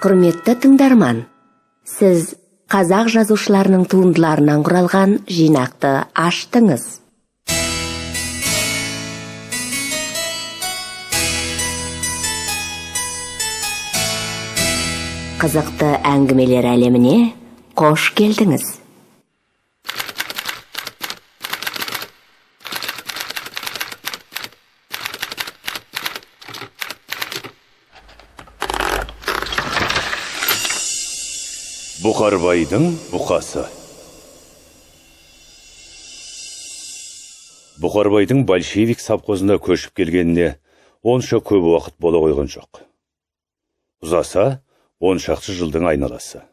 Құрметті тыңдарман, сіз қазақ жазушыларының туындыларынан құралған жинақты аштыңыз. Қызықты әңгімелер әлеміне қош келдіңіз. Бұқарбайдың бұқасы. Бұқарбайдың большевик совхозына көшіп келгеніне онша көп уақыт бола қойған жоқ. Ұзаса, 10 шақты жылдың айналасы.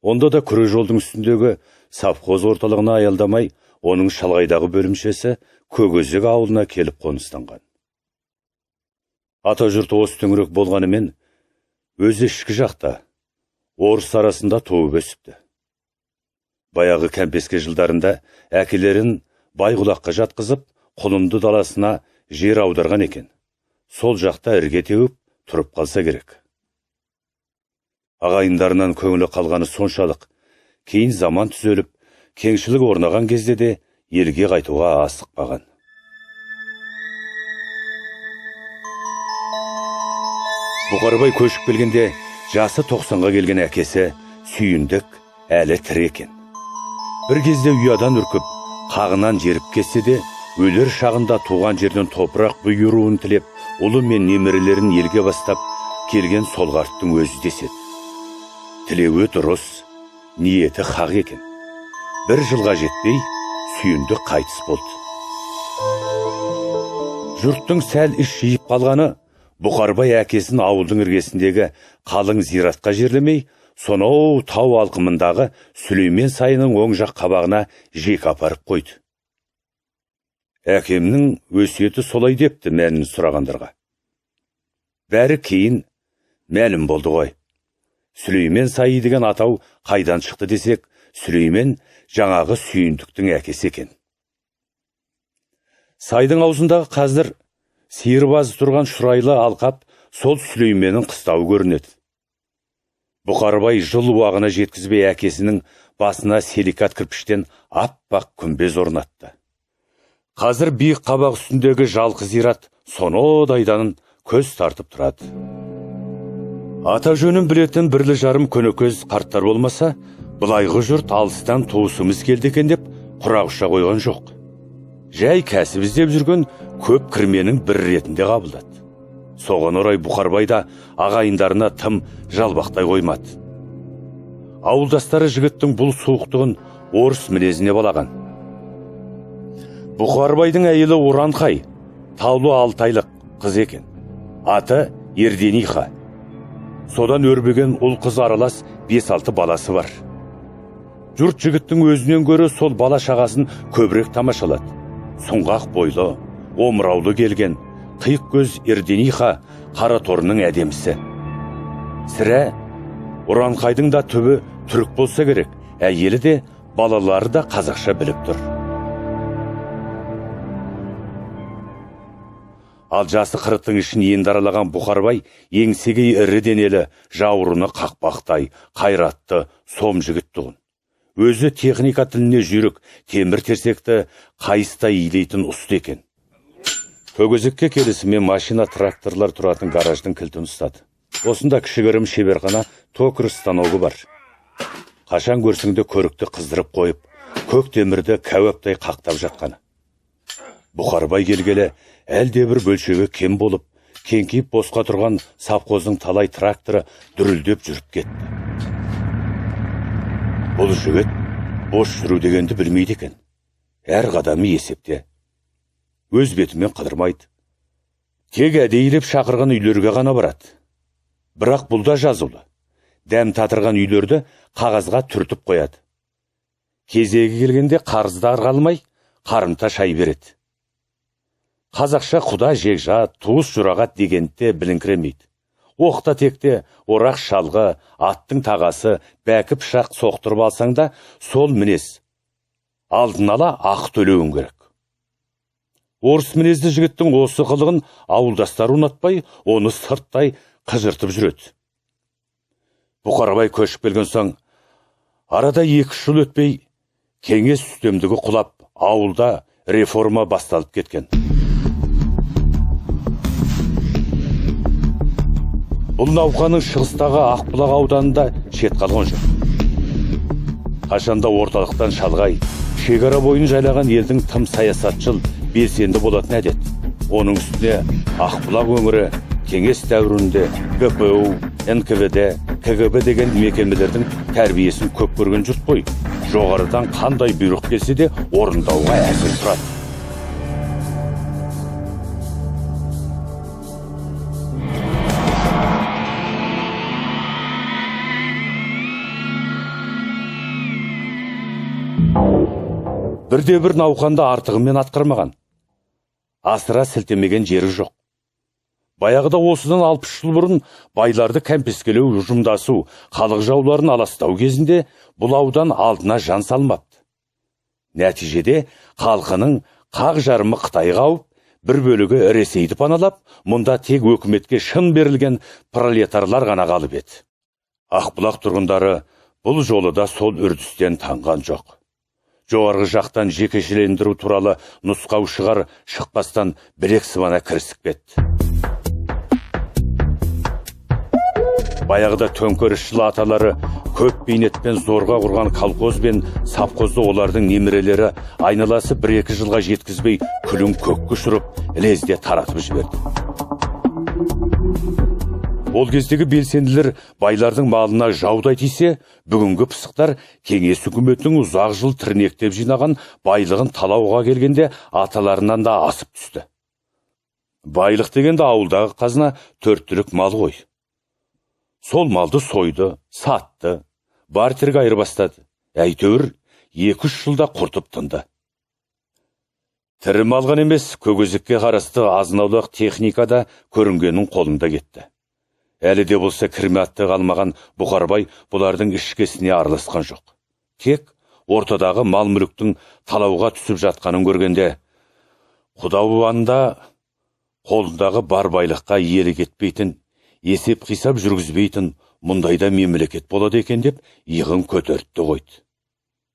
Онда да күре жолдың үстіндегі совхоз орталығына аялдамай, оның шалғайдағы бөлімшесі Көкөзек ауылына келіп қоныстанған. Ата жұрты осы төңірек болғанымен, өзі ішкі жақта, орыс арасында туып өсіпті. Баяғы кәмпеске жылдарында әкелерін Байғұлаққа жатқызып, Құлынды даласына жер аударған екен. Сол жақта ірге теуіп тұрып қалса керек. Ағайындарынан көңілі қалғаны соншалық, кейін заман түзеліп, кеңшілік орнаған кезде де елге қайтуға асықпаған. Бұқарбай көшіп келгенде жасы 90-ға келген әкесі Сүйіндік әлі тірі екен. Бір кезде ұядан үркіп, қағынан жеріп кетсе де, өлер шағында туған жерден топырақ бұйыруын тілеп, ұлы мен немерелерін елге бастап келген сол қарттың өзі деседі. Тілеуі дұрыс, ниеті хақ екен. Бір жылға жетпей, Сүйіндік қайтыс болды. Жұрттың сәл іш жиып қалғаны, Бұқарбай әкесін ауылдың іргесіндегі қалың зиратқа жерлемей, сонау тау алқымындағы Сүлеймен сайының оң жақ қабағына жек апарып қойды. Әкемнің өсиеті солай депті мәлін сұрағандарға. Бәрі кейін мәлім болды ғой. Сүлеймен сайы деген атау қайдан шықты десек, Сүлеймен жаңағы Сүйіндіктің әкесі екен. Сайдың аузындағы қазір сиырбазы тұрған шұрайлы алқап сол Сүлейменнің қыстауы көрінеді. Бұқарбай жыл уағына жеткізбей әкесінің басына силикат кірпіштен аппақ күмбез орнатты. Қазір биік қабақ үстіндегі жалқы зират сонодайдан көз тартып тұрады. Ата жөнін білетін бірлі жарым көнекөз қарттар болмаса, былайғы жұрт алыстан туысымыз келді екен деп құрағыша қойған жоқ. Жай кәсіп іздеп жүрген көп кірменің бір ретінде қабылдады. Соған орай Бұқарбайда ағайындарына тым жалбақтай қоймады. Ауылдастары жігіттің бұл суықтығын орыс мінезіне балаған. Бұқарбайдың әйелі Уранқай, таулы 6 айлық қыз екен. Аты Ердениха. Содан өрбеген ұл қыз аралас 5-6 баласы бар. Жұрт жігіттің өзінен көрі сол бала шағасын көбірек тамашалады. Сұңғақ бойлы, омыраулы келген, қиық көз Ердениха қара торының әдемісі. Сірә, Уранқайдың да түбі түрік болса керек, әйелі де, балалары да қазақша біліп тұр. Ал жасы 40-тың ішін енді аралаған Бұқарбай еңсегей ірі денелі, жауырыны қақпақтай, қайратты, сом жігіт тұғын. Өзі техника тіліне жүйрік, темір терсекті қайыста илейтін ұсты екен. Көкөзекке келісімен машина тракторлар тұратын гараждың кілтін ұстады. Осында кішігірім шеберхана токарь станогы бар. Қашан көрсіңді көрікті қыздырып қойып, көк темірді кәуаптай қақтап жатқаны. Бұқарбай келгелі әлде бір бөлшегі кем болып, кеңкейіп босқа тұрған совхоздың талай тракторы дүрілдеп жүріп кетті. Бұл жігіт бос жүру дегенді білмейді екен. Әр қадамы есепте. Өз бетімен қыдырмайды. Тек әдейілеп шақырған үйлерге ғана барады. Бірақ бұл да жазулы. Дәм татырған үйлерді қағазға түртіп қояды. Кезегі келгенде қарыздар қалмай, қарымта шай береді. Қазақша құда жекжат, туыс жұрағат дегенде біліңкіремейді. Оқта текте орақ шалғы, аттың тағасы, бәкі пышақ соқтырып алсаң да сол мінез. Алдын ала ақ төлеуің керек. Орыс мінезді жігіттің осы қылығын ауылдастар ұнатпай, оны сырттай қыжыртып жүреді. Бұқарбай көшіп келген соң, арада 2 жыл өтпей, кеңес үстемдігі құлап, ауылда реформа басталып кеткен. Бұл науқаның шығыстағы Ақбұлақ ауданында шет қалған жоқ. Қашанда орталықтан шалғай, шекара бойын жайлаған елдің тым саясатшыл, белсенді болатын әдет. Оның үстіне Ақбұлақ өңірі кеңес дәуірінде ГПУ, НКВД, КГБ деген мекемелердің тәрбиесін көп көрген жұрт қой. Жоғарыдан қандай бұйрық келсе де орындауға әзір тұрады. Бірде-бір науқанды артығымен атқармаған. Асыра сілтемеген жері жоқ. Баяғыда осыдан 60 жыл бұрын байларды кәмпескелеу, ұжымдасу, халық жауларын аластау кезінде бұл аудан алдына жан салмапты. Нәтижеде халқының қақ жарымы Қытайға ауып, бір бөлігі Ресейді паналап, мұнда тек өкіметке шын берілген пролетарлар ғана қалып еді. Ақбұлақ тұрғындары бұл жолы да сол үрдістен танған жоқ. Жоғарғы жақтан жекешелендіру туралы нұсқау шығар шықпастан білек сыбана кірісіп кетті. Баяғыда төңкерісшіл аталары көп бейнетпен зорға құрған колхоз бен совхозды олардың немерелері айналасы 1-2 жылға жеткізбей күлін көкке ұшырып, лезде таратып жіберді. Ол кездегі белсенділер байлардың малына жаудай тисе, бүгінгі пысықтар кеңес үкіметінің ұзақ жыл тірнектеп жинаған байлығын талауға келгенде аталарынан да асып түсті. Байлық дегенде ауылдағы қазына 4 түлік мал ғой. Сол малды сойды, сатты, бартерге айырбастады. Әйтеуір 2-3 жылда құртып тынды. Тірі малған емес, көкөзекке қарасты азынаулық техникада көрінгеннің қолында кетті. Әлі де болса кірме атты қалмаған Бұқарбай бұлардың ішкесіне араласқан жоқ. Тек ортадағы мал-мүліктің талауға түсіп жатқанын көргенде, құдауанда қолындағы бар байлыққа иелік етпейтін, есеп-қисап жүргізбейтін мұндайда мемлекет болады екен деп иығын көтерді қойды.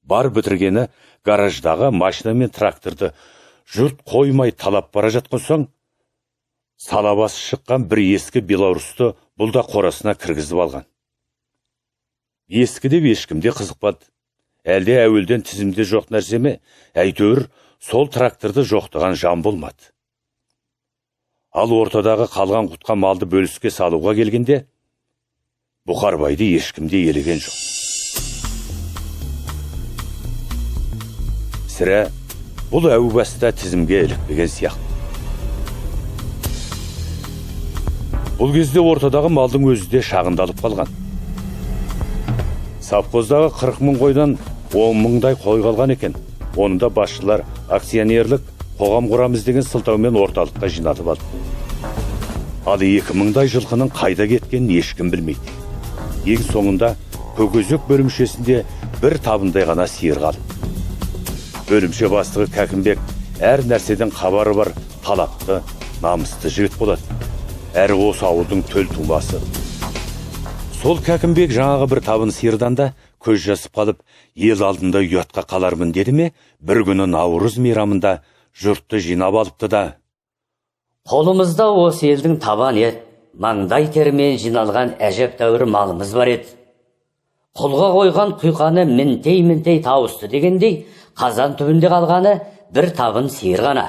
Бар бітіргені гараждағы машина мен тракторды жұрт қоймай талап бара жатқан соң, салабасы шыққан бір ескі белорусты бұл да қорасына кіргізіп алған. Ескі деп ешкімде қызықпады. Әлде әуелден тізімде жоқ нәрсеме, әйтеуір сол тракторды жоқтаған жан болмады. Ал ортадағы қалған құтқан малды бөліске салуға келгенде, Бұқарбайды ешкімде елеген жоқ. Сірә, бұл әу баста тізімге ілікпеген сияқты. Бұл кезде ортадағы малдың өзі де шағындалып қалған. Совхоздағы 40 мың қойдан 10 мыңдай қой қалған екен. Оны да басшылар акционерлік қоғам құрамыз деген сылтаумен орталыққа жинатып алды. Ал 2 мыңдай жылқының қайда кеткенін ешкім білмейді. Ең соңында көкөзек бөлімшесінде бір табындай ғана сиыр қалды. Бөлімше бастығы Кәкімбек әр нәрседен хабары бар талапты, намысты жігіт болады. Әрі осы ауылдың төл тумасы. Сол Кәкімбек жаңағы бір табын сиырдан да көз жасып қалып, ел алдында ұятқа қалармын деді ме, бір күні Наурыз мейрамында жұртты жинап алыпты да: қолымызда осы елдің табан ет, маңдай термен жиналған әжептәуір малымыз бар еді. Құлға қойған құйқаны мінтей тауысты дегендей, қазан түбінде қалғаны бір табын сиыр ғана.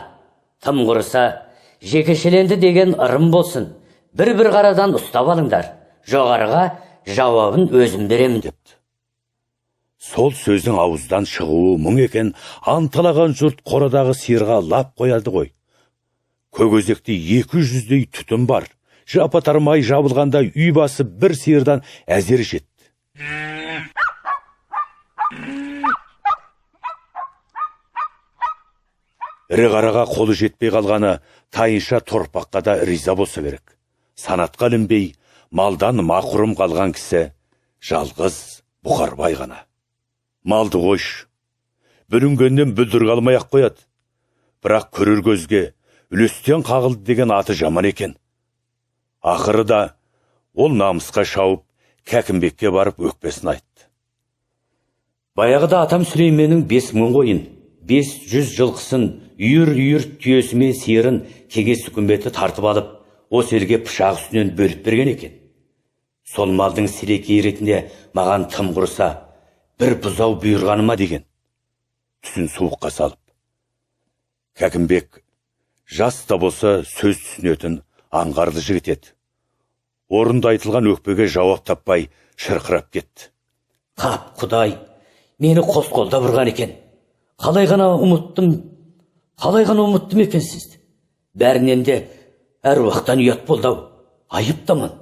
Тым құрыса, жекешеленді деген ырым болсын, бір қарадан ұстап алыңдар, жоғарыға жауабын өзім беремін депті. Сол сөздің ауыздан шығуы мұң екен, анталаған жұрт қорадағы сиырға лап қояды ғой. Көкөзекте 200-дей түтін бар. Жапа-тармай жабылғанда үй басы бір сиырдан әзер жетті. Ірі қараға қолы жетпей қалғаны тайынша торпаққа да риза болса керек. Санатқа ілінбей, малдан мақұрым қалған кісі жалғыз Бұқарбай ғана. Малды қойш, бүлінгеннен бүлдір қалмай-ақ қояды. Бірақ көрер көзге үлестен қағылды деген аты жаман екен. Ақыры да ол намысқа шауып, Кәкімбекке барып өкпесін айтты. Баяғыда атам Сүлейменнің 5000 қойын, 500 жылқысын, үйір-үйір түйесі мен сиырын кеңес үкіметі тартып алып, осы елге пышақ үстінен бөліп берген екен. Сол малдың сілекей ретінде маған тым құрса, бір бұзау бұйырғаныма деген. Түсін суыққа салып. Кәкімбек жас та болса сөз түсінетін аңғарды жігіт еді. Орында айтылған өкпеге жауап таппай шырқырап кетті. Қап құдай, мені қос қолда бұрған екен. Қалай ғана ұмыттым екен сізді. Бәрінен де әр уақыттан ұят болдау, айыптамын.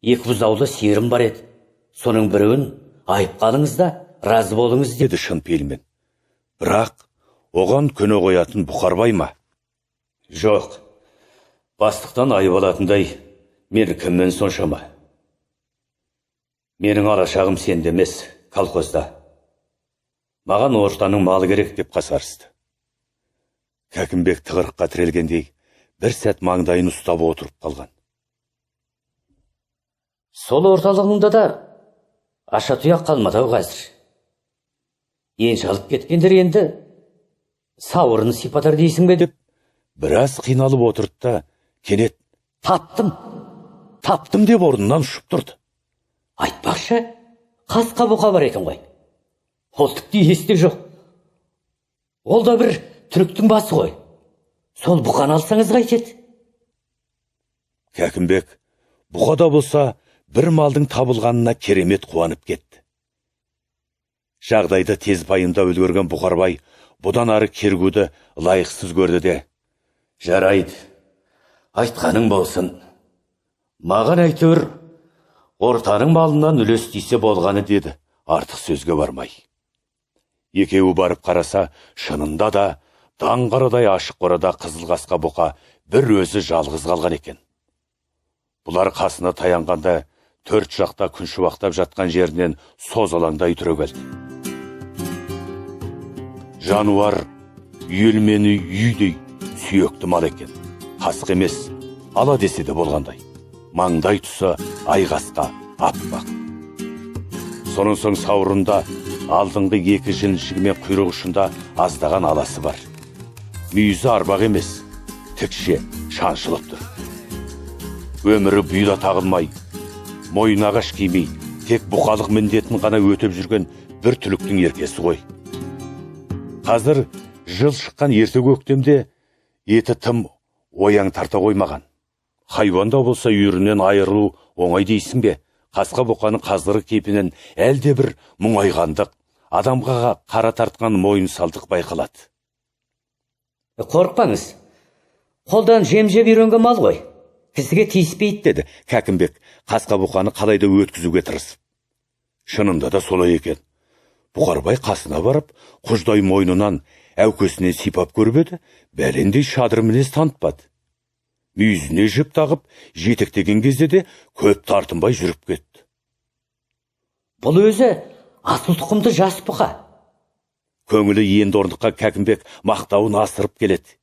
2 бұзаулы сиырым бар еді. Соның біреуін айып қалыңыз да, разы болыңыз деді шын пейілмен. Бірақ оған көне қоятын Бұқарбай ма? Жоқ, бастықтан айып алатындай мен кіммен соншама? Менің алашағым сенде емес, колхозда. Маған ортаның малы керек деп қасарысты. Кәкімбек тығырыққа тірелгендей бір сәт маңдайын ұстап отырып қалған. Сол орталығында да аша тұяқ қалмады-ау қазір. Енші алып кеткендер енді сауырын сипатар дейсің бе деп біраз қиналып отырды да кенет таптым деп орнынан ұшып тұрды. Айтпақшы, қасқа бұқа бар екен ғой. Ол тіпті есте жоқ. Ол да бір түріктің басы ғой. Сол бұқаны алсаңыз қайтеді? Кәкімбек бұқада болса бір малдың табылғанына керемет қуанып кетті. Жағдайды тез пайымдап үлгерген Бұқарбай бұдан ары кергуді лайықсыз көрді де: жарайды, айтқаның болсын. Маған әйтеуір ортаның малынан үлес тисе болғаны деді, артық сөзге бармай. Екеуі барып қараса, шынында да даңғарадай ашық қорада қызыл қасқа бұқа бір өзі жалғыз қалған екен. Бұлар қасына таянғанда 4 жақта күншуақтап жатқан жерінен созалаңдай түрегелді. Жануар үйелмені үйдей сүйекті мал екен. Қасық емес, ала десе де болғандай. Маңдай тұсы айғасқа аппақ. Соның соң сауырында алдыңғы 2 жіліншігі мен құйрық ұшында аздаған аласы бар. Мүйізі арбақ емес, тікше шаншылып тұр. Өмірі бұйда тағылмай, мойынағаш кимей, тек бұқалық міндетін ғана өтіп жүрген бір түліктің еркесі ғой. Қазір жыл шыққан ерте көктемде еті тым ояң тарта қоймаған. Хайуанда болса үйірінен айырылу оңай дейсің бе? Қасқа бұқаның қазіргі кейпінен әлде бір мұңайғандық, адамға қара тартқан мойын салдық байқалады. Қорықпаңыз, қолдан жем-жеп үйренген мал ғой. Кісіге тиіспейді, деді Кәкімбек қасқа бұқаны қалайда өткізуге тырысып. Шынында да солай екен. Бұқарбай қасына барып, құждай мойнынан әукесінен сипап көріп еді, бәлендей шадыр мінез танытпады. Мүйізіне жіп тағып, жетектеген кезде де көп тартынбай жүріп кетті. Бұл өзі асыл тұқымды жас бұқа. Көңілі енді орындыққа Кәкімбек мақтауын асырып келеді.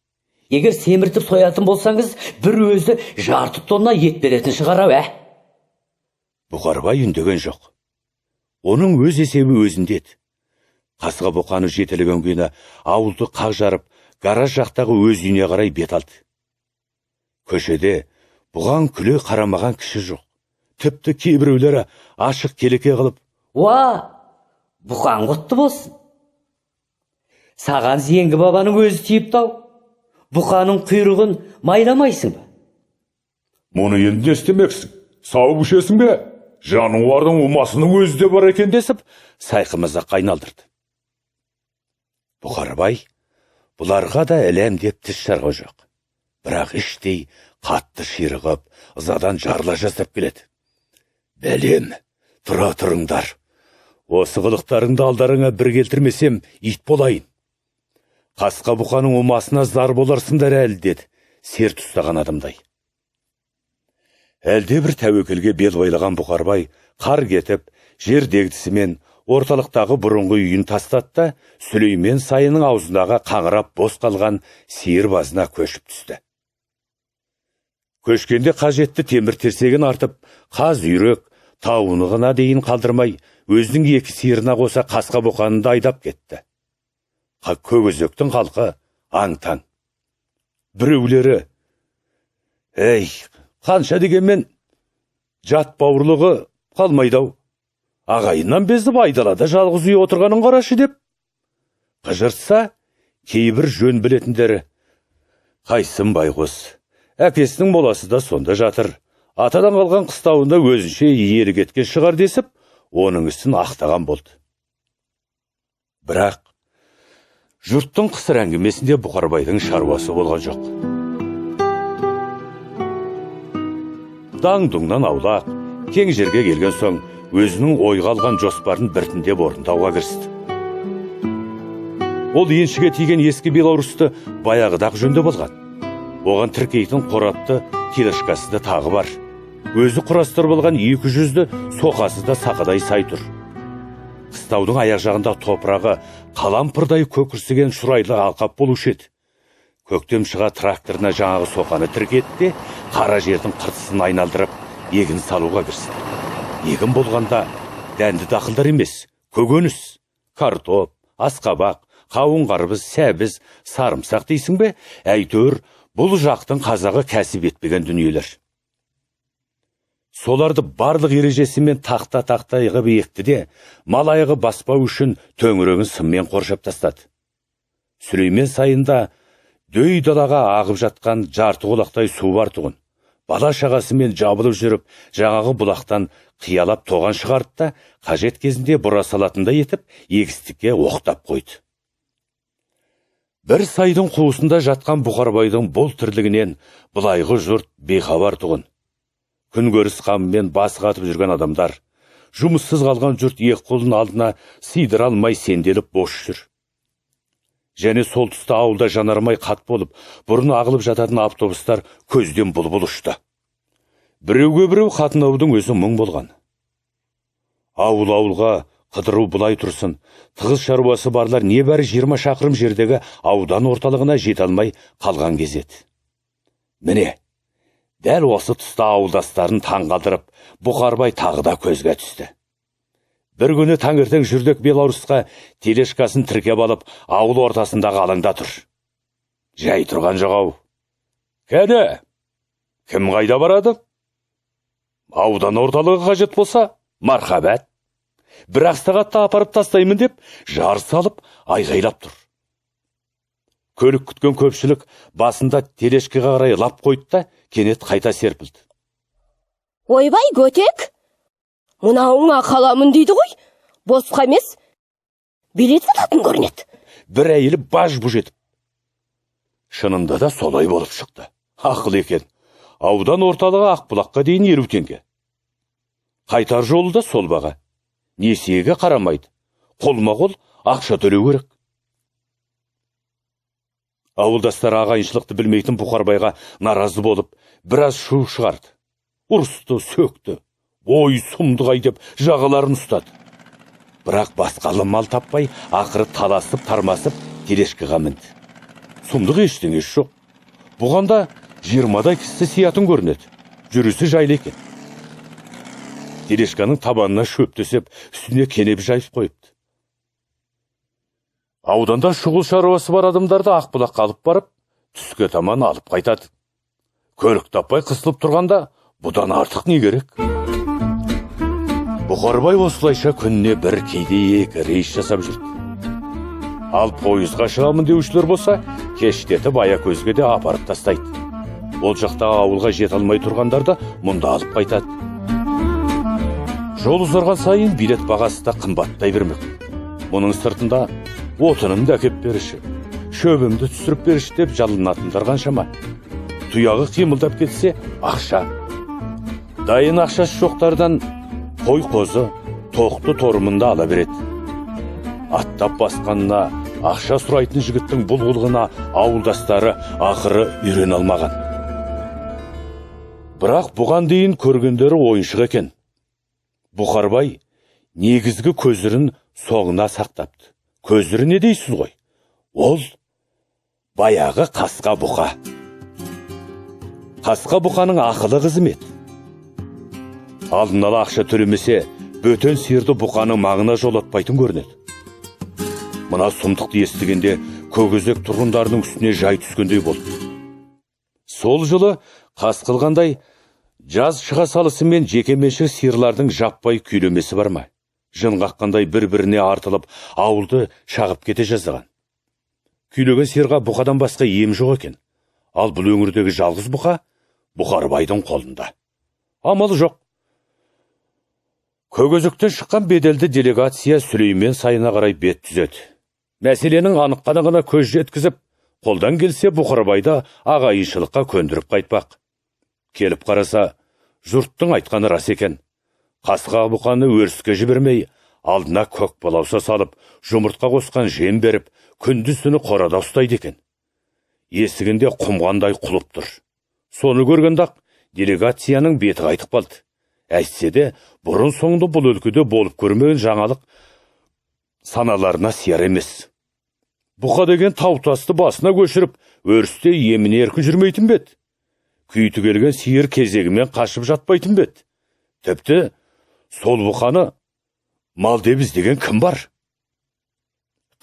Егер семіртіп соятын болсаңыз, бір өзі жарты тонна ет беретін шығар-ау, Бұқарбай үндеген жоқ. Оның өз есебі өзінде еді. Қасқа бұқаны жетелеген күні ауылды қақ жарып, гараж жақтағы өз үйіне қарай бет алды. Көшеде бұған күле қарамаған кіші жоқ. Тіпті кейбіреулері ашық келеке қылып: бұқан құтты болсын. Саған зеңгі бабаның өзі тиіпті-ау. Бұқаның құйрығын майламайсың ба? Мұны енді естемексің. Сау бүшесің бе? Жануардың умасының өзі де бар екен десіп, сайқымызға қайналдырды. Бұқарбай бұларға да әлем деп тіс жарғы жоқ. Бірақ іштей қатты ширығып, ызадан жарыла жасап келеді. Бәлем, тұра тұрыңдар. Осы қылықтарыңды алдарыңа бір келтірмесем, ит болайын. Қасқа бұқаның умасына зар боларсыңдар әлі, деді серт ұстаған адамдай. Әлде бір тәуекелге бел байлаған Бұқарбай қар кетіп, жер дегдісімен орталықтағы бұрынғы үйін тастатты, Сүлеймен сайының аузындағы қаңырап бос қалған сиыр базына көшіп түсті. Көшкенде қажетті темір терсегін артып, қаз үйрек, тауынығына дейін қалдырмай, өзінің екі сиырына қоса қасқа бұқанын да айдап кетті. Көкөзектің халқы аң-таң. Біреулері, «Ей, қанша дегенмен жат бауырлығы қалмайдау. Ағайыннан безіп айдалада жалғыз үй отырғанын қарашы» деп қыжыртса, кейбір жөн білетіндері, «Қайсын байғұс, әкесінің моласы да сонда жатыр. Атадан қалған қыстауында өзінше иелік еткен шығар» десіп, оның ісін ақтаған болды. Бірақ жұрттың қысыр әңгімесінде Бұқарбайдың шаруасы болған жоқ. Даң-дұңнан аулақ, кең жерге келген соң, өзінің ойға алған жоспарын біртіндеп орындауға кірісті. Ол еншіге тиген ескі белорусты баяғыдағы жөнді болған. Оған тіркейтін қорапты телешкасы да тағы бар. Өзі құрастырып алған 200-ді соқасы да сақадай сай тұр. Қыстаудың аяқ жағында топырағы қалампырдай көкірсіген шұрайлы алқап болушы еді. Көктем шыға тракторына жаңағы соқаны тіркетті, қара жердің қыртысын айналдырып, егін салуға кірісті. Егін болғанда дәнді дақылдар емес, көкөніс, картоп, асқабақ, қауын-қарбыз, сәбіз, сарымсақ дейсің бе? Әйтеуір, бұл жақтың қазағы кәсіп етпеген дүниелер. Соларды барлық ережесімен тақта-тақта ығып екті де, мал аяғы баспау үшін төңірегін сыммен қоршап тастады. Сүлеймен сайында дөй далаға ағып жатқан жарты қолақтай су бар тұғын. Бала шағасымен жабылып жүріп, жаңағы бұлақтан қиялап тоған шығарды да, қажет кезінде бұра салатындай етіп, егістікке оқтап қойды. Бір сайдың қуысында жатқан Бұқарбайдың бұл тірлігінен бұлайғы жұрт бейхабар тұғын. Күнкөріс қамымен басы қатып жүрген адамдар, жұмыссыз қалған жұрт екі қолын алдына сыйдыра алмай сенделіп бос жүр. Және сол тұста ауылда жанармай қат болып, бұрын ағылып жататын автобустар көзден бұлбұл ұшты. Біреуге біреу қатынаудың өзі мұң болған. Ауыл-ауылға қыдыру бұлай тұрсын, тығыз шаруасы барлар небәрі 20 шақырым жердегі аудан орталығына жете алмай қалған кезет. Міне, дәл осы тұста ауылдастарын таңғалдырып, Бұқарбай тағы да көзге түсті. Бір күні таңертең жүрдек Белорусқа телешкасын тіркеп алып, ауыл ортасындағы алаңда тұр. Жай тұрған жоқ-ау. Кәне, кім қайда барады? Аудан орталығы қажет болса, мархабат. Бірақ сағатта апарып тастаймын деп, жар салып, айғайлап тұр. Көлік күткен көпшілік басында телешкаға қарай лап қойды да, кенет қайта серпілді. Ойбай, көтек! Мынауыңа қаламын дейді ғой, босқа емес, билет сататын көрінеді. Бір әйелі баж-бұж етіп. Шынында да солай болып шықты. Ақыл екен. Аудан орталығы Ақбұлаққа дейін 50 теңге. Қайтар жолы да сол баға. Несиеге қарамайды. Қолма-қол ақша төлеу керек. Ауылдастар ағайыншылықты білмейтін Бұқарбайға наразы болып, біраз шу шығарды. Ұрысты, сөкті, ой сұмдығай деп жағаларын ұстады. Бірақ басқалы мал таппай, ақыры таласып, тармасып, телешкаға мінді. Сұмдық ештеңесі жоқ. Бұғанда 20-дай кісі сиятын көрінеді. Жүрісі жайлы екен. Телешканың табанына шөп төсеп, үстіне кенеп жайып қойыпты. Ауданда шұғыл шаруасы бар адамдарды Ақбұлаққа алып барып, түске таман алып қайтады. Көлік таппай қысылып тұрғанда, бұдан артық не керек? Бұқарбай осылайша күніне бір кейде 2 рейс жасап жүрді. Ал пойызға шығамын деушілер болса, кештетіп Аякөзге де апарып тастайды. Ол жақтағы ауылға жете алмай тұрғандарды мұнда алып қайтады. Жол ұзарған сайын билет бағасы да қымбаттай бермек. Мұның сыртында отынымды әкеп беріші, шөбімді түсіріп беріші деп жалынатындар қаншама. Тұяғы қимылдап кетсе, ақша. Дайын ақшасы жоқтардан қой қозы, тоқты торымында ала береді. Аттап басқанына, ақша сұрайтын жігіттің бұл қылығына ауылдастары ақыры үйрен алмаған. Бірақ бұған дейін көргендері ойыншық екен. Бұқарбай негізгі көзірін соңына сақтапты. Көзірі не дейсіз ғой? Ол баяғы қасқа бұқа. Қасқа бұқаның ақылы қызмет. Алдын ала ақша төлемесе, бөтен сиырды бұқаны маңына жолатпайтын көрінеді. Мына сұмдықты естігенде көкөзек тұрғындарының үстіне жай түскендей болды. Сол жылы қас қылғандай жаз шыға салысымен жекеменшік сиырлардың жаппай күйлемесі бар ма? Жын қаққандай бір-біріне артылып, ауылды шағып кете жаздаған. Күйлеген сиырға бұқадан басқа ем жоқ екен. Ал бұл өңірдегі жалғыз бұқа Бұқарбайдың қолында. Амалы жоқ. Көкөзектен шыққан беделді делегация Сүлеймен сайына қарай бет түзеді. Мәселенің анық-қанығына көз жеткізіп, қолдан келсе Бұқарбайды ағайыншылыққа көндіріп қайтпақ. Келіп қараса, жұрттың айтқаны рас екен. Қасқа бұқаны өріске жібермей, алдына көк балауса салып, жұмыртқа қосқан жем беріп, күндіз-түні қорада ұстайды екен. Есігінде құмғандай құлып тұр. Соны көргенде делегацияның беті қайтып қалды. Әйтсе де, бұрын соңды бұл өлкеде болып көрмеген жаңалық саналарына сияр емес. Бұқа деген тау-тасты басына көшіріп, өрісте еміне еркін жүрмейтін бет. Күйті келген сиыр кезегімен қашып жатпайтын бет. Тіпті сол бұқаны мал деп іздеген кім бар?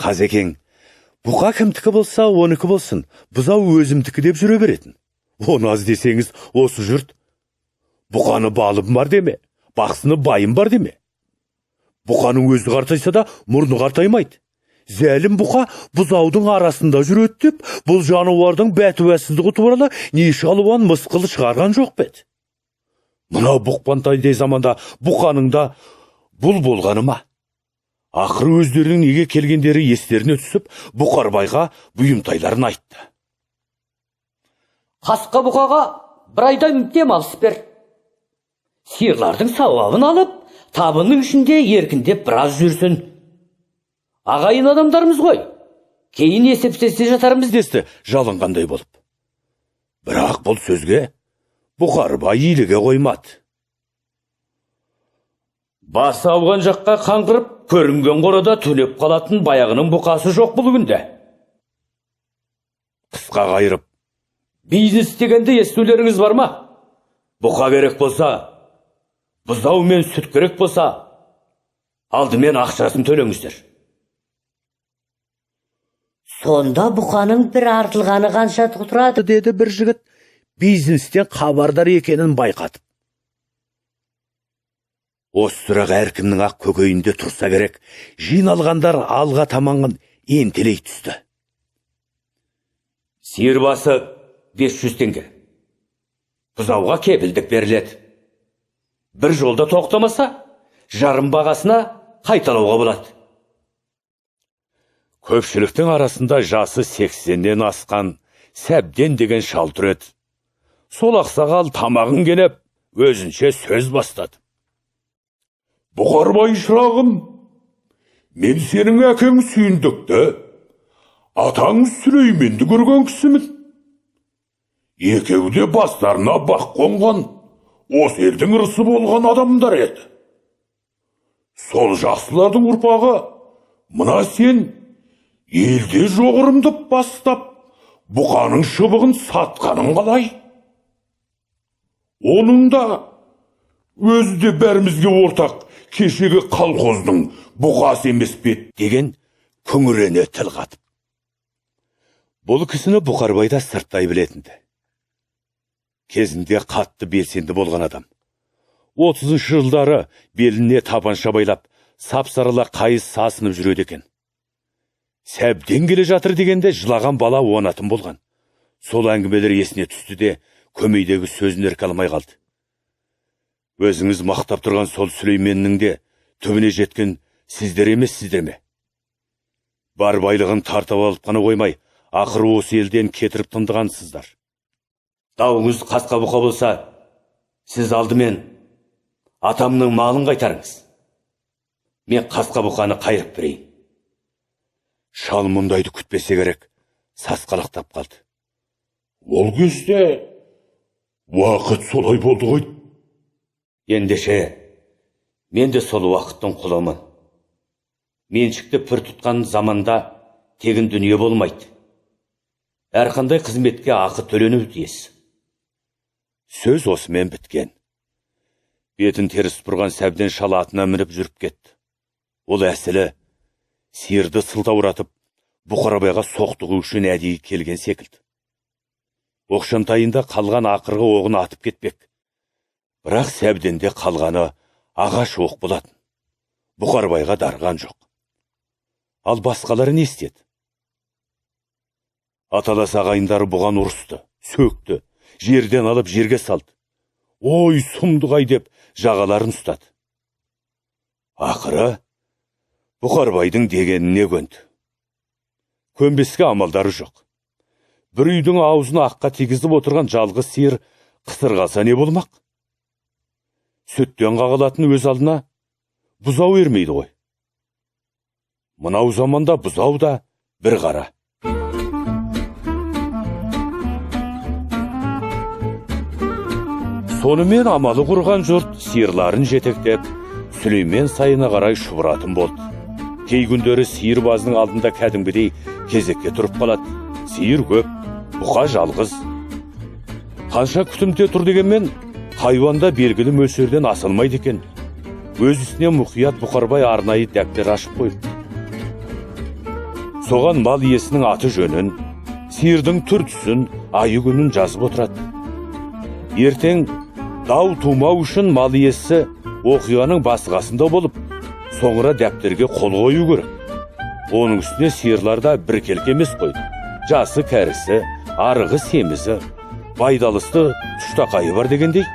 Қазекең, бұқа кімдікі болса, оныкі болсын, бұзау өзімдікі деп жүре беретін. Оны аз десеңіз, осы жұрт бұқаны балым бар деме, бақсыны байым бар деме. Бұқаның өзі қартайса да, мұрны қартаймайды. Зәлім бұқа бұзаудың арасында жүреді деп, бұл жануардың бәтуәсіздігі туралы неше алуан мысқылы шығарған жоқ бет. Мынау бұқпантайдай заманда бұқаның да бұл болғаны ма? Ақыры өздерінің неге келгендері естеріне түсіп, Бұқарбайға бұйымтайларын айтты. Қасқа бұқаға бір айдай демалыс бер. Сиырлардың сауабын алып, табының ішінде еркіндеп біраз жүрсін. Ағайын адамдарымыз ғой. Кейін есептесе жатармыз десті жалынғандай болып. Бірақ бұл сөзге Бұқарбай иліге қоймады. Басы ауған жаққа қаңғырып, көрінген қорада түнеп қалатын баяғының бұқасы жоқ бұл күнде. Қысқа қайырып, бизнес дегенде естулеріңіз бар ма? Бұқа керек болса, бұзау мен сүт керек болса, алдымен ақшасын төлеңіздер. Сонда бұқаның бір артылғаны қанша тұрады, деді бір жігіт, бизнестен хабардар екенін байқатып. Осы сұрақ әркімнің ақ көкейінде тұрса керек, жиналғандар алға таманын ентелей түсті. Сиыр басы 500 теңге. Бұзауға кепілдік беріледі. Бір жолда тоқтамаса, жарым бағасына қайталауға болады. Көпшіліктің арасында жасы 80-ден асқан Сәбден деген шал тұр еді. Сол ақсақал тамағын кенеп, өзінше сөз бастады. Бұқарбай шырағым, мен сенің әкең Сүйіндікті, атаң Сүлейменді көрген кісімін. Екеуі де бастарына бақ қонған, осы елдің ырысы болған адамдар еді. Сол жақсылардың ұрпағы, мына сен елде жоғырымды бастап, бұқаның шыбығын сатқаның қалай? Оның да өзі де бәрімізге ортақ кешегі қалқоздың бұқасы емес бет деген күңірене тіл қатып. Бұл кісіні Бұқарбай да сырттай білетінді. Кезінде қатты белсенді болған адам. 30-шы жылдары беліне табанша байлап, сап-сарыла қайыс сасынып жүреді екен. Сәбден келе жатыр дегенде жылаған бала онатын болған. Сол әңгімелер есіне түсті де, көмейдегі сөзін ерке алмай қалды. Өзіңіз мақтап тұрған сол Сүлейменнің де түбіне жеткен сіздер емессіздер ме? Бар байлығын тартып алып қана қоймай, ақыры осы елден кетіріп тындығансыздар. Дауыңыз қасқа бұқа болса, сіз алдымен атамның малын қайтарыңыз. Мен қасқа бұқаны қайырып берейін. Шал мұндайды күтпесе керек, сасқалақтап қалды. Ол кезде уақыт солай болды ғой. Ендеше, мен де сол уақыттың құлымын. Меншікті пір тұтқан заманда тегін дүние болмайды. Әрқандай қызметке ақы төленуі тиіс. Сөз осымен біткен. Бетін теріс бұрған сәбден шал атына мініп жүріп кетті. Ол әсілі сиырды сылтауратып, Бұқарбайға соқтығы үшін әдейі келген секілді. Оқшантайында қалған ақырғы оғын атып кетпек. Бірақ сәбденде қалғаны ағаш оқ болатын. Бұқарбайға дарған жоқ. Ал басқалары не істеді? Аталас ағайындары бұған ұрысты, сөкті, жерден алып жерге салды. Ой, сұмдық-ай деп жағаларын ұстады. Ақыры Бұқарбайдың дегеніне көнді. Көнбеске амалдары жоқ. Бір үйдің аузын аққа тигізіп отырған жалғыз сиыр қысыр қалса не болмақ? Сүттен қағылатын өз алдына бұзау ермейді ғой. Мынау заманда бұзау да бір қара. Сонымен амалы құрған жұрт сиырларын жетектеп, Сүлеймен сайына қарай шұбыратын болды. Кей күндері сиыр базының алдында кәдімгідей кезекке тұрып қалады. Сиыр көп, бұқа жалғыз. Қанша күтімде тұр дегенмен, хайуанда белгілі мөлшерден асылмайды екен. Өз үстіне мұқият Бұқарбай арнайы дәптер ашып қойыпты. Соған мал иесінің аты жөнін, сиырдың түр түсін, айы күнін жазып отырады. Ертең дау тумау үшін мал иесі оқиғаның басқасында болып, соңыра дәптерге қол қою керек. Оның үстіне сиырларда бір келке емес қой. Жасы кәрісі, арығы семізі, байдалысты тұштақайы бар дегендей.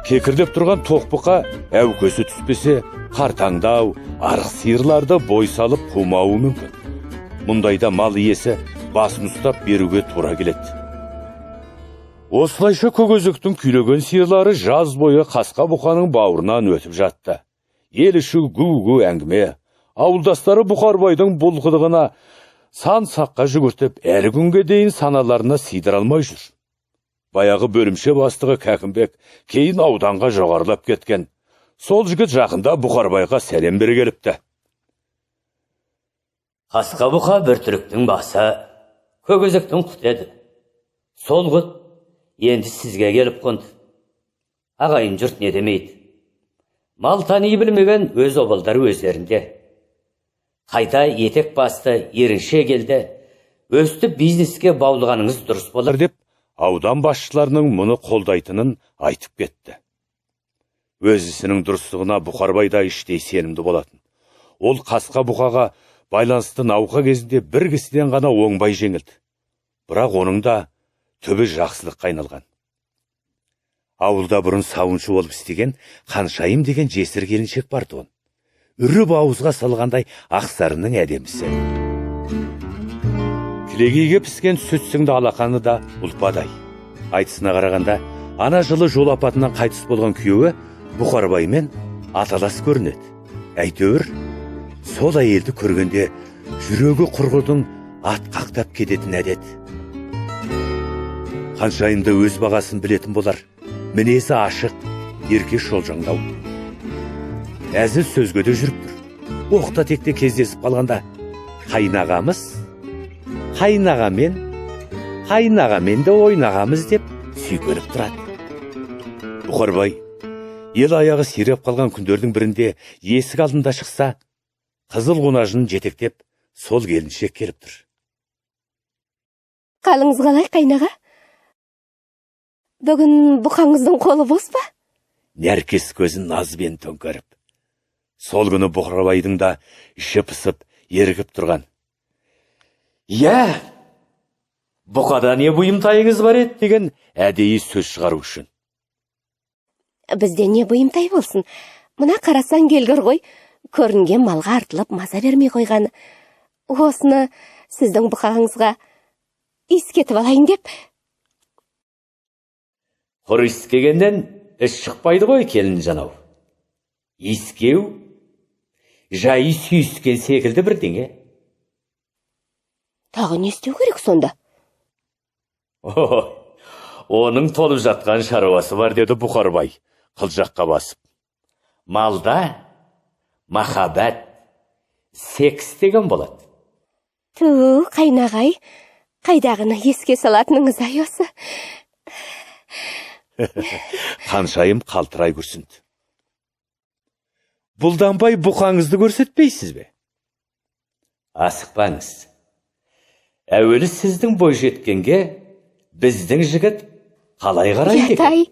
Кекірлеп тұрған тоқпықа әукесі түспесе, қартаңдау, арық сиырларды бой салып қумауы мүмкін. Мұндайда мал иесі басын ұстап беруге тура келеді. Осылайша көкөзектің күйлеген сиырлары жаз бойы қасқа бұқаның бауырынан өтіп жатты. Ел іші гу-гу әңгіме. Ауылдастары Бұқарбайдың бұл қылығына сан саққа жүгіртіп, әлі күнге дейін саналарына сыйдыра алмай жүр. Баяғы бөлімше бастығы Кәкімбек кейін ауданға жоғарылап кеткен. Сол жігіт жақында Бұқарбайға сәлем бере келіпті. Қасқа бұқа бір түріктің басы, көкөзектің құт еді. Сол құт енді сізге келіп қонды. Ағайын жұрт не демейді? Мал тани білмеген өз обалдар өздерінде. Қайта етек басты, ерінше келді. Өстіп бизнеске баулығаныңыз дұрыс болар деп, аудан басшыларының мұны қолдайтынын айтып кетті. Өз ісінің дұрыстығына Бұқарбай да іштей сенімді болатын. Ол қасқа бұқаға байланысты науқа кезінде бір кісіден ғана оңбай жеңілді. Бірақ оның да түбі жақсылыққа айналған. Ауылда бұрын сауыншы болып істеген Қаншайым деген жесір келіншек барды он. Үріп ауызға салғандай ақсарының әдемісі. Кілегейге піскен сүтсіңді алақаны да ұлпадай. Айтысына қарағанда, ана жылы жол апатынан қайтыс болған күйеуі Бұқарбаймен аталас көрінеді. Әйтеуір, сол әйелді көргенде жүрегі құрғырдың ат қақтап кететін әдет. Қаншайымды өз бағасын білетін болар. Мінезі ашық, ерке шолжаңдау. Әзіл сөзге де жүріп тұр. Оқта текте кездесіп қалғанда, қайнағамен де ойнағамыз деп сүйкеліп тұрады. Бұқарбай, ел аяғы сиреп қалған күндердің бірінде есік алдында шықса, қызыл қонажын жетектеп, сол келіншек келіп тұр. Қалыңыз қалай, қайнаға? Бүгін бұқаңыздың қолы бос па? Нәркес көзін назбен төңкеріп. Сол күні Бұқарбайдың да іші пысып, ерігіп тұрған. «Я, бұқада не бұйымтайыңыз бар еді?» деген әдейі сөз шығару үшін. Бізде не бұйымтай болсын? Мына қарасан келгір ғой, көрінген малға артылып маза бермей қойғаны. Осыны сіздің бұқаңызға искетіп алайын деп. Құр искегеннен іс шықпайды ғой, келін жанау. Искеу, жайы сүйіскен секілді бірдеңе. Тағы не істеу керек сонда? Оның толып жатқан шаруасы бар, деді Бұқарбай, қылжаққа басып. Малда махаббат, секс деген болады. Ту, қайнағай, қайдағыны еске салатыныңыз ай осы. Қаншайым қалтырай күрсінді. Бұлданбай бұқаңызды көрсетпейсіз бе? Асықпаңыз. Әуелі сіздің бойжеткенге біздің жігіт қалай қарайды? Ятай,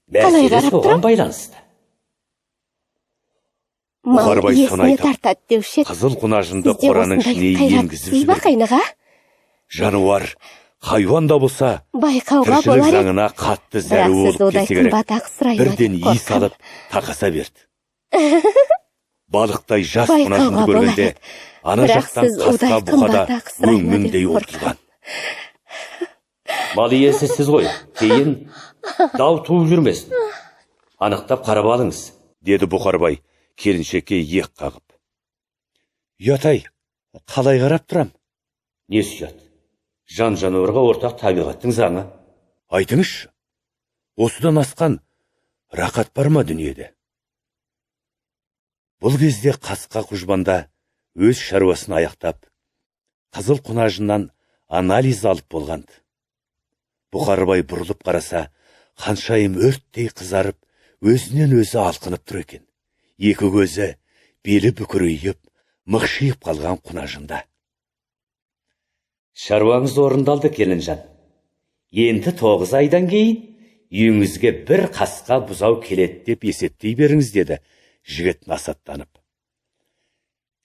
қалай Мәселе қарап соған байланысты. мал Бұқарбай соны иесіне айтып, тартады деуші еді. Қызыл құнажынды Сізде қораның осындай ішіне енгізіп қайратсыз ба жіберді. қайныға? Жануар, хайуан да болса, Байқауға тіршілік болар еді. заңына қатты Бірақ зәру сіз болып одай келсе керек. қымбат ақы сұрай ма Бірден деп үй қорқам. салып тақаса берді. Балықтай жас Байқауға құнажынды болар көргенде, еді. ана Бірақ жақтан сіз қасқа одай бұқада қымбат ақы сұрай ма деп өңмеңдей қорқам. отырған. Мал иесі сіз ғой, кейін дау туып жүрмесін. Анықтап қарап алыңыз. Деді Бұқарбай келіншекке иек қағып. Ұятай, қалай қарап тұрам? Не сұят? Жан-жануарға ортақ табиғаттың заңы. Айтыңызшы, осыдан асқан рақат бар ма дүниеде? Бұл кезде қасқа құжбанда өз шаруасын аяқтап, қызыл құнажынан анализ алып болғанды. Бұқарбай бұрылып қараса, Қаншайым өрттей қызарып, өзінен өзі алқынып тұр екен. Екі көзі белі бүкірейіп, мықшиып қалған құнажында. Шаруаңыз орындалды, келінжан. Енді 9 айдан кейін үйіңізге бір қасқа бұзау келеді Деп есептей беріңіз, деді жігіт насаттанып.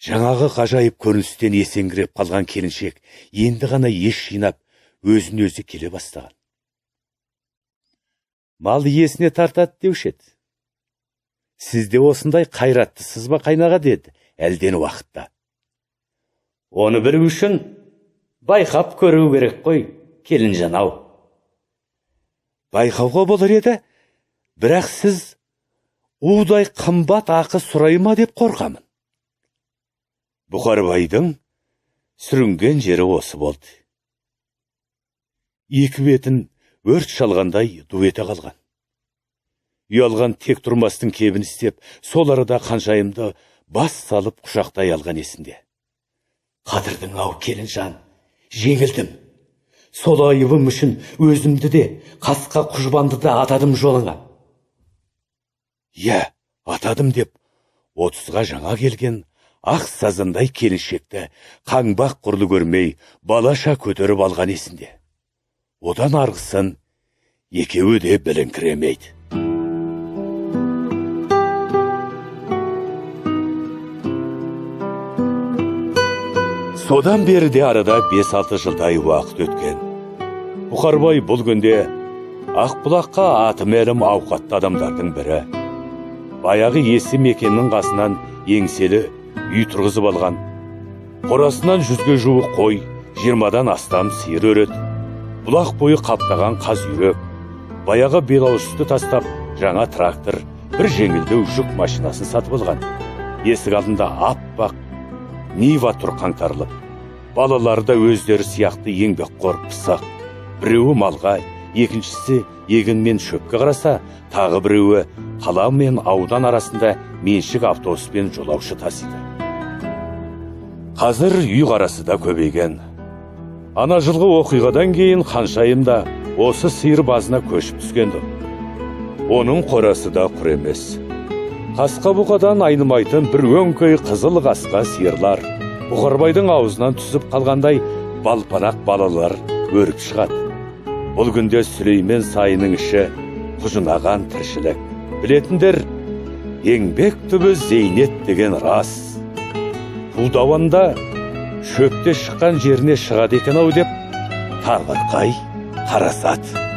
Жаңағы ғажайып көріністен есеңгіреп қалған келіншек енді ғана ес жинап, өзін өзі келе бастаған. Мал иесіне тартады деуші еді. Сізде осындай қайраттысыз ба қайнаға, деді әлден уақытта. Оны білу үшін байқап көру керек қой, келінжан ау. Байқауға болар еді, бірақ сіз удай қымбат ақы сұрай ма деп қорқамын. Бұқарбайдың сүрінген жері осы болды. Екі бетін өрт шалғандай ду ете қалған. Ұялған тек тұрмастың кебін істеп, сол арада Қаншайымды бас салып құшақтай алған есінде. Қадырдың ау, келінжан, жеңілдім. Сол айыбым үшін өзімді де, қасқа құжбанды да атадым жолыңа. Иә, атадым деп, 30-ға жаңа келген ақ сазындай келіншекті қаңбақ құрлы көрмей, балаша көтеріп алған есінде. Одан арғысын екеуі де біліңкіремейді. Содан бері де арада 5-6 жылдай уақыт өткен. Бұқарбай бұл күнде Ақбұлаққа аты мәлім ауқатты адамдардың бірі. Баяғы есі мекеннің қасынан еңселі үй тұрғызып алған. Қорасынан 100-ге жуық қой, 20-дан астам сиыр өреді. Бұлақ бойы қаптаған қаз үйрек. Баяғы белаусызды тастап, жаңа трактор, бір жеңілді жүк машинасын сатып алған. Есік алдында аппақ Нива тұр қаңтарылып. Балалары да өздері сияқты еңбекқор пысық. Біреуі малға, екіншісі егін мен шөпке қараса, тағы біреуі қала мен аудан арасында меншік автобуспен жолаушы тасиды. Қазір үй қарасы да көбейген. Ана жылғы оқиғадан кейін Қаншайым да осы сиыр базына көшіп түскенді. Оның қорасы да құр емес. Қасқа бұқадан айнымайтын бір өңкей қызыл қасқа сиырлар Бұқарбайдың аузынан түсіп қалғандай балпанақ балалар өріп шығады. Бұл күнде Сүлеймен сайының іші құжынаған тіршілік. Білетіндер, еңбек түбі зейнет деген рас. Пұлдауанда шөпте шыққан жеріне шығады екен ау деп тарғатқай қарасады.